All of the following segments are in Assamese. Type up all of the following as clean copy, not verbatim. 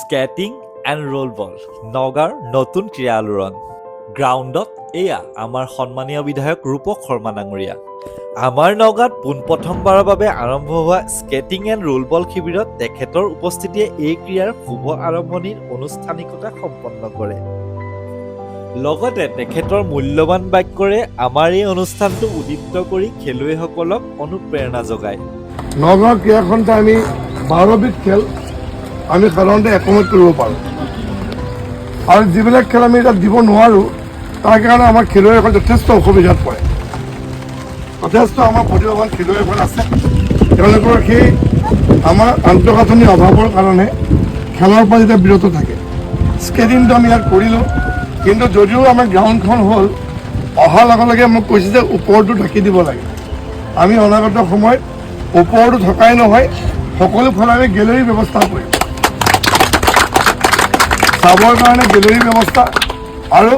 স্কেটিং এণ্ড ৰোল বল নগাঁৱৰ নতুন ক্ৰীড়া আলোড়ন গ্ৰাউণ্ডত এয়া আমাৰ সন্মানীয় বিধায়ক ৰূপক শৰ্মা ডাঙৰীয়া। আমাৰ নগাঁৱত পোনপ্ৰথমবাৰৰ বাবে আৰম্ভ হোৱা স্কেটিং এণ্ড ৰোল বল শিবিৰত তেখেতৰ উপস্থিতিয়ে এই ক্ৰীড়াৰ শুভ আৰম্ভণিৰ আনুষ্ঠানিকতা সম্পন্ন কৰে। লগতে তেখেতৰ মূল্যৱান বাক্যৰে আমাৰ এই অনুষ্ঠানটো উদ্দীপ্ত কৰি খেলুৱৈসকলক অনুপ্ৰেৰণা যোগায়। নগাঁও ক্ৰীড়াখণ্ডতে আমি 12বিধ খেল আমি সাধাৰণতে একমত কৰিব পাৰোঁ আৰু যিবিলাক খেল আমি এতিয়া দিব নোৱাৰোঁ তাৰ কাৰণে আমাৰ খেলুৱৈসকল যথেষ্ট অসুবিধাত পৰে। যথেষ্ট আমাৰ প্ৰতিভাৱান খেলুৱৈসকল আছে, তেওঁলোকৰ সেই আমাৰ আন্তঃগাঁথনিৰ অভাৱৰ কাৰণে খেলৰ পৰা যেতিয়া বিৰত থাকে। স্কেটিংটো আমি ইয়াত কৰিলোঁ, কিন্তু যদিও আমাৰ গ্ৰাউণ্ডখন হ'ল, অহাৰ লগে লগে মোক কৈছে যে ওপৰটো ঢাকি দিব লাগে। আমি অনাগত সময়ত ওপৰটো থকাই নহয়, সকলো ফালে আমি গেলেৰীৰ ব্যৱস্থা কৰিম। চাবৰ কাৰণে গেলেৰীৰ ব্যৱস্থা আৰু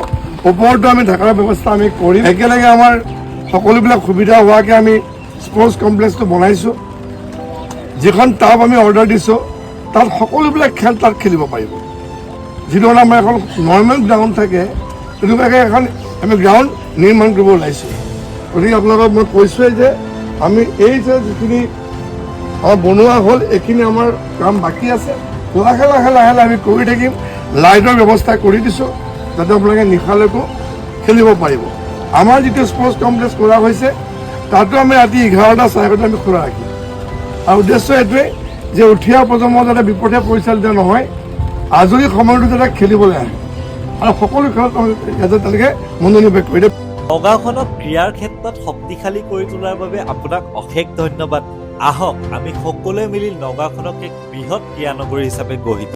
ওপৰতো আমি ঢাকাৰ ব্যৱস্থা আমি কৰিম। একেলগে আমাৰ সকলোবিলাক সুবিধা হোৱাকৈ আমি স্পৰ্টছ কমপ্লেক্সটো বনাইছোঁ। যিখন টাব আমি অৰ্ডাৰ দিছোঁ, তাত সকলোবিলাক খেল তাত খেলিব পাৰিব। যিটো আমাৰ এখন নৰ্মেল গ্ৰাউণ্ড থাকে, তেনেকুৱাকৈ এখন আমি গ্ৰাউণ্ড নিৰ্মাণ কৰিব ওলাইছোঁ। গতিকে আপোনালোকক মই কৈছোঁৱেই যে আমি এই যে যিখিনি আমাৰ বনোৱা হ'ল, এইখিনি আমাৰ কাম বাকী আছে। লাহে লাহে লাহে লাহে আমি কৰি থাকিম। লাইটৰ ব্যৱস্থা কৰি দিছোঁ যাতে আপোনালোকে নিশালৈকো খেলিব পাৰিব। আমাৰ যিটো স্পৰ্টছ কমপ্লেক্স কৰা হৈছে, তাতো আমি ৰাতি 11টা চাৰে 11টাত আমি খোলা ৰাখিম। আৰু উদ্দেশ্য এইটোৱেই যে উঠি অহা প্ৰজন্ম যাতে বিপথে পৰিচালিত নহয়, আজৰি সময়তো যাতে খেলিবলৈ আহে আৰু সকলো খেলত যাতে তেওঁলোকে মনোনিৱেশ কৰি দিয়ে। নগাঁওখনক ক্ৰীড়াৰ ক্ষেত্ৰত শক্তিশালী কৰি তোলাৰ বাবে আপোনাক অশেষ ধন্যবাদ। আহক আমি সকলোৱে মিলি নগাঁওখনক এক বৃহৎ ক্ৰীড়া নগৰী হিচাপে গঢ়ি